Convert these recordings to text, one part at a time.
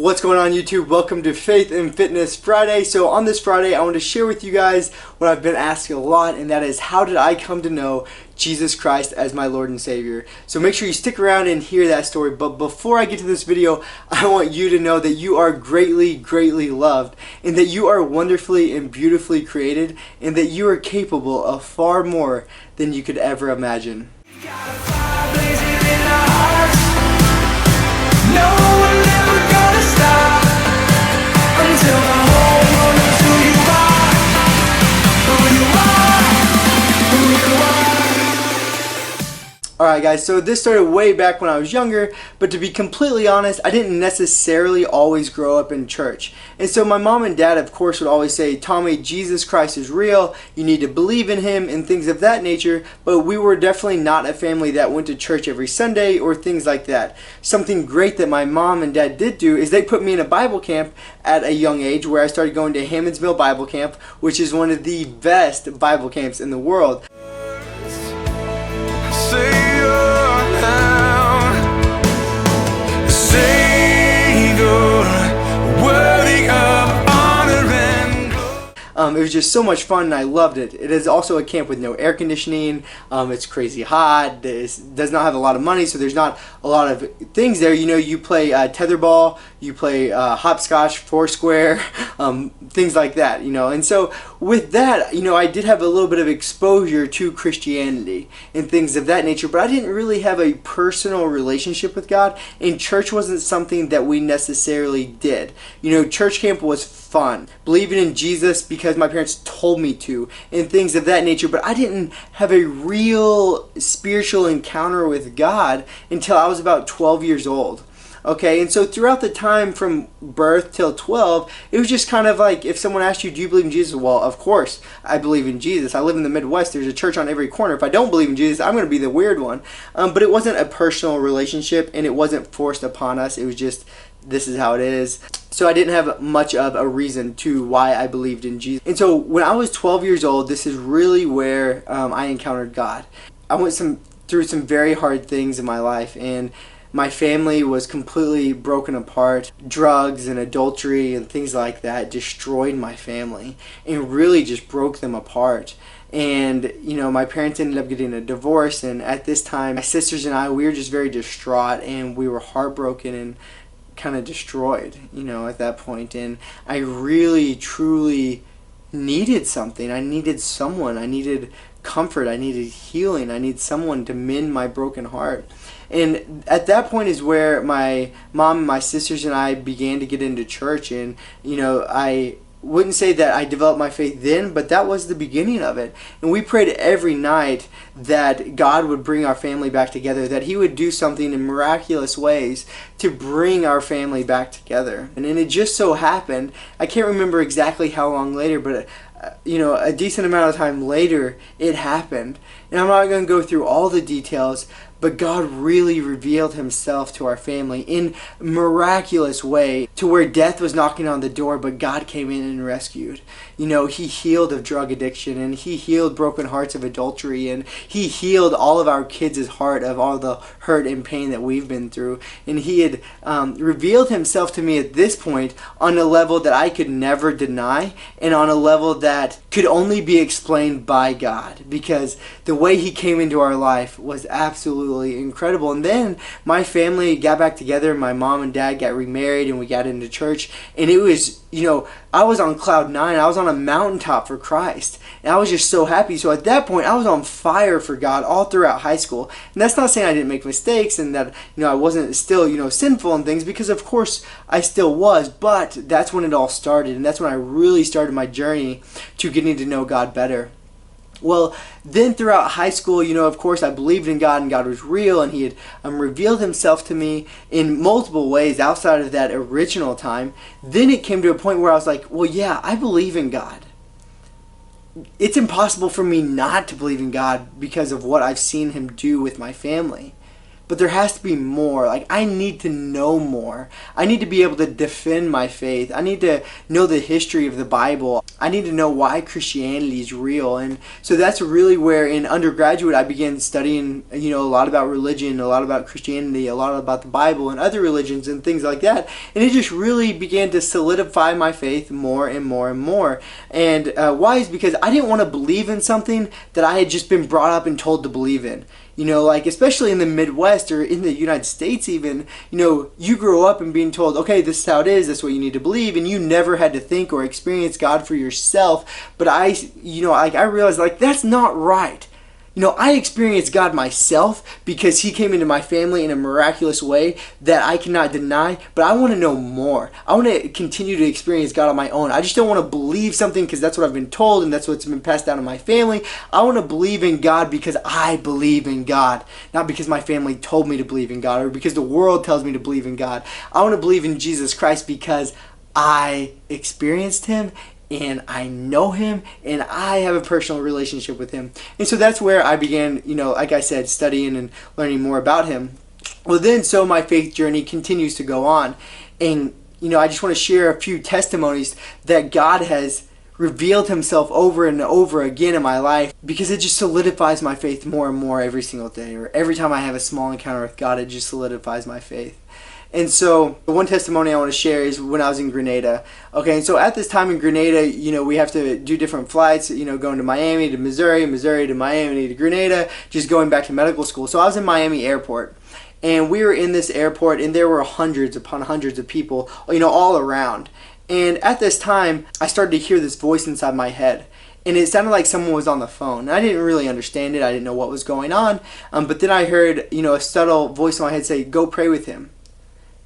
What's going on YouTube? Welcome to Faith and Fitness Friday. So on this Friday, I want to share with you guys what I've been asking a lot, and that is, how did I come to know Jesus Christ as my Lord and Savior? So make sure you stick around and hear that story. But before I get to this video, I want you to know that you are greatly, greatly loved, and that you are wonderfully and beautifully created, and that you are capable of far more than you could ever imagine. Alright guys, so this started way back when I was younger, but to be completely honest, I didn't necessarily always grow up in church. And so my mom and dad, of course, would always say, Tommy, Jesus Christ is real, you need to believe in him, and things of that nature, but we were definitely not a family that went to church every Sunday or things like that. Something great that my mom and dad did do is they put me in a Bible camp at a young age, where I started going to Hammondsville Bible Camp, which is one of the best Bible camps in the world. It was just so much fun and I loved it. It is also a camp with no air conditioning. It's crazy hot. It does not have a lot of money, so there's not a lot of things there. You know, you play tetherball, you play hopscotch, foursquare, things like that, you know. And so with that, you know, I did have a little bit of exposure to Christianity and things of that nature, but I didn't really have a personal relationship with God, and church wasn't something that we necessarily did. You know, church camp was fun, believing in Jesus because my parents told me to, and things of that nature, but I didn't have a real spiritual encounter with God until I was about 12 years old. Okay, and so throughout the time from birth till 12, it was just kind of like, if someone asked you, do you believe in Jesus? Well, of course, I believe in Jesus. I live in the Midwest. There's a church on every corner. If I don't believe in Jesus, I'm going to be the weird one. But it wasn't a personal relationship, and it wasn't forced upon us. It was just, this is how it is. So I didn't have much of a reason to why I believed in Jesus. And so when I was 12 years old, this is really where I encountered God. I went through some very hard things in my life, and my family was completely broken apart. Drugs and adultery and things like that destroyed my family and really just broke them apart. And, you know, my parents ended up getting a divorce, and at this time, my sisters and I, we were just very distraught, and we were heartbroken and kind of destroyed, you know, at that point. And I really, truly needed something. I needed someone. I needed comfort. I needed healing. I needed someone to mend my broken heart. And at that point is where my mom and my sisters and I began to get into church. And, you know, I wouldn't say that I developed my faith then, but that was the beginning of it. And we prayed every night that God would bring our family back together, that he would do something in miraculous ways to bring our family back together. And then it just so happened, I can't remember exactly how long later, but you know, a decent amount of time later, it happened. And I'm not going to go through all the details, but God really revealed himself to our family in a miraculous way, to where death was knocking on the door, but God came in and rescued. You know, he healed of drug addiction, and he healed broken hearts of adultery, and he healed all of our kids' heart of all the hurt and pain that we've been through. And he had revealed himself to me at this point on a level that I could never deny, and on a level that could only be explained by God, because the way he came into our life was absolutely incredible. And then my family got back together, my mom and dad got remarried, and we got into church, and it was, you know, I was on cloud nine. I was on a mountaintop for Christ, and I was just so happy. So at that point, I was on fire for God all throughout high school. And that's not saying I didn't make mistakes and that, you know, I wasn't still, you know, sinful and things, because of course I still was, but that's when it all started, and that's when I really started my journey to getting to know God better. Well, then throughout high school, you know, of course, I believed in God, and God was real, and he had revealed himself to me in multiple ways outside of that original time. Then it came to a point where I was like, well, yeah, I believe in God. It's impossible for me not to believe in God because of what I've seen him do with my family. But there has to be more. Like, I need to know more. I need to be able to defend my faith. I need to know the history of the Bible. I need to know why Christianity is real. And so that's really where in undergraduate I began studying, a lot about religion, a lot about Christianity, a lot about the Bible and other religions and things like that. And it just really began to solidify my faith more and more and more. And why is because I didn't want to believe in something that I had just been brought up and told to believe in. Like especially in the Midwest or in the United States even, you grow up and being told, okay, this is how it is, that's what you need to believe, and you never had to think or experience God for yourself. But I realized that's not right. I experienced God myself because He came into my family in a miraculous way that I cannot deny, but I want to know more. I want to continue to experience God on my own. I just don't want to believe something because that's what I've been told and that's what's been passed down in my family. I want to believe in God because I believe in God, not because my family told me to believe in God or because the world tells me to believe in God. I want to believe in Jesus Christ because I experienced Him and I know Him, and I have a personal relationship with Him. And so that's where I began, like I said, studying and learning more about Him. Well then, so my faith journey continues to go on. And, I just want to share a few testimonies that God has revealed Himself over and over again in my life, because it just solidifies my faith more and more every single day, or every time I have a small encounter with God, it just solidifies my faith. And so the one testimony I want to share is when I was in Grenada. Okay, and so at this time in Grenada, we have to do different flights, going to Miami to Missouri, Missouri to Miami to Grenada, just going back to medical school. So I was in Miami airport, and we were in this airport, and there were hundreds upon hundreds of people, all around. And at this time, I started to hear this voice inside my head. And it sounded like someone was on the phone. And I didn't really understand it. I didn't know what was going on. But then I heard, a subtle voice in my head say, "Go pray with him."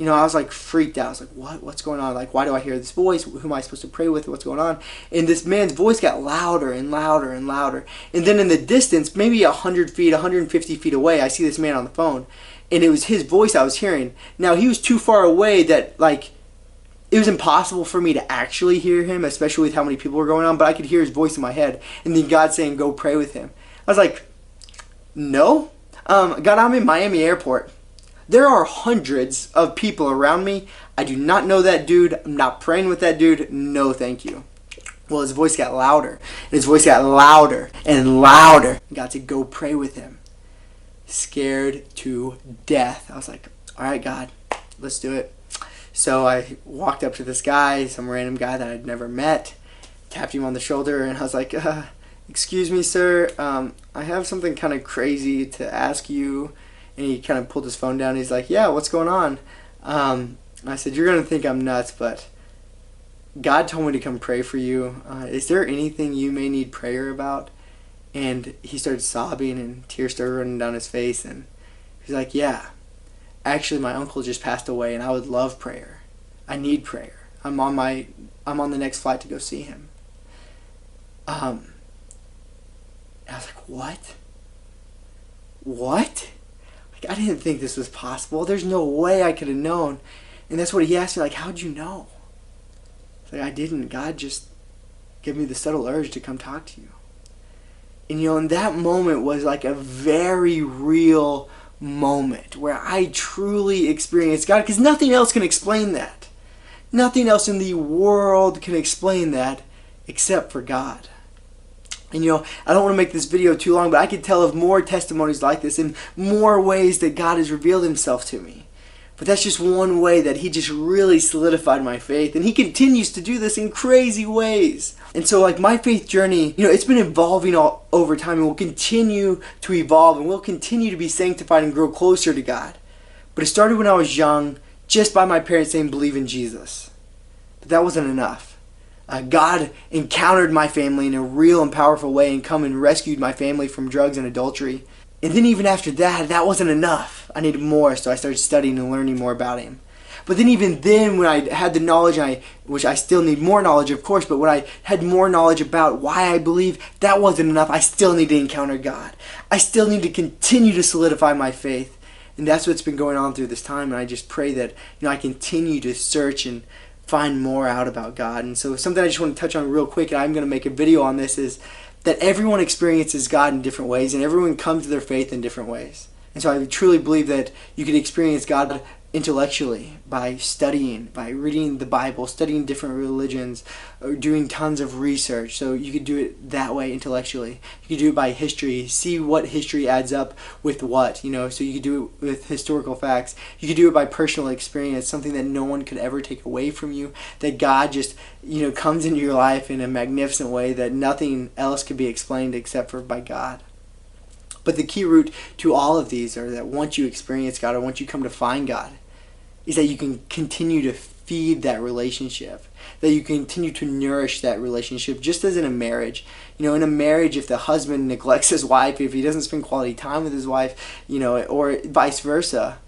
I was freaked out. I was like, what? What's going on? Why do I hear this voice? Who am I supposed to pray with? What's going on? And this man's voice got louder and louder and louder. And then in the distance, maybe 100 feet, 150 feet away, I see this man on the phone. And it was his voice I was hearing. Now, he was too far away that, it was impossible for me to actually hear him, especially with how many people were going on, but I could hear his voice in my head. And then God saying, "Go pray with him." I was like, no. God, I'm in Miami airport. There are hundreds of people around me. I do not know that dude. I'm not praying with that dude. No, thank you. Well, his voice got louder. And his voice got louder and louder. I got to go pray with him. Scared to death. I was like, all right, God, let's do it. So I walked up to this guy, some random guy that I'd never met, tapped him on the shoulder, and I was like, excuse me, sir. I have something kind of crazy to ask you. And he kind of pulled his phone down. He's like, "Yeah, what's going on?" I said, "You're going to think I'm nuts, but God told me to come pray for you. Is there anything you may need prayer about?" And he started sobbing and tears started running down his face. And he's like, "Yeah, actually my uncle just passed away and I would love prayer. I need prayer. I'm on the next flight to go see him." I was like, "What? What?" I didn't think this was possible. There's no way I could have known. And that's what he asked me, how'd you know? I didn't. God just gave me the subtle urge to come talk to you. And in that moment was a very real moment where I truly experienced God, because nothing else can explain that. Nothing else in the world can explain that except for God. And I don't want to make this video too long, but I could tell of more testimonies like this and more ways that God has revealed himself to me. But that's just one way that he just really solidified my faith. And he continues to do this in crazy ways. And so my faith journey, it's been evolving all over time and will continue to evolve and will continue to be sanctified and grow closer to God. But it started when I was young, just by my parents saying, "Believe in Jesus." But that wasn't enough. God encountered my family in a real and powerful way and come and rescued my family from drugs and adultery. And then even after that, that wasn't enough. I needed more, so I started studying and learning more about him. But then even then, when I had the knowledge, which I still need more knowledge, of course, but when I had more knowledge about why I believe, that wasn't enough. I still need to encounter God. I still need to continue to solidify my faith. And that's what's been going on through this time. And I just pray that I continue to search and find more out about God. And so something I just want to touch on real quick, and I'm going to make a video on this, is that everyone experiences God in different ways, and everyone comes to their faith in different ways. And so I truly believe that you can experience God intellectually by studying, by reading the Bible, studying different religions, or doing tons of research. So you could do it that way intellectually. You could do it by history, see what history adds up with what, so you could do it with historical facts. You could do it by personal experience, something that no one could ever take away from you, that God just, comes into your life in a magnificent way that nothing else could be explained except for by God. But the key root to all of these are that once you experience God, or once you come to find God, is that you can continue to feed that relationship, that you continue to nourish that relationship, just as in a marriage. In a marriage, if the husband neglects his wife, if he doesn't spend quality time with his wife, or vice versa,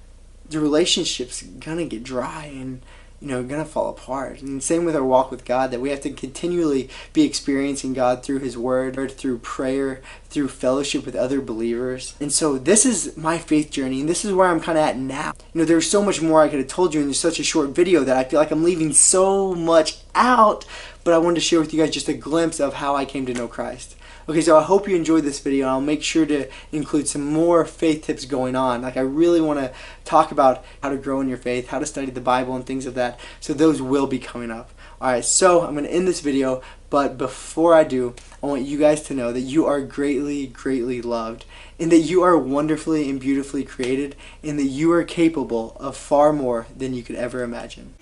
the relationship's gonna get dry and gonna fall apart. And same with our walk with God, that we have to continually be experiencing God through His Word, through prayer, through fellowship with other believers. And so this is my faith journey, and this is where I'm kind of at now. There's so much more I could have told you in such a short video that I feel like I'm leaving so much out, but I wanted to share with you guys just a glimpse of how I came to know Christ. Okay, so I hope you enjoyed this video. I'll make sure to include some more faith tips going on. I really want to talk about how to grow in your faith, how to study the Bible and things of that. So those will be coming up. Alright, so I'm going to end this video, but before I do, I want you guys to know that you are greatly, greatly loved, and that you are wonderfully and beautifully created, and that you are capable of far more than you could ever imagine.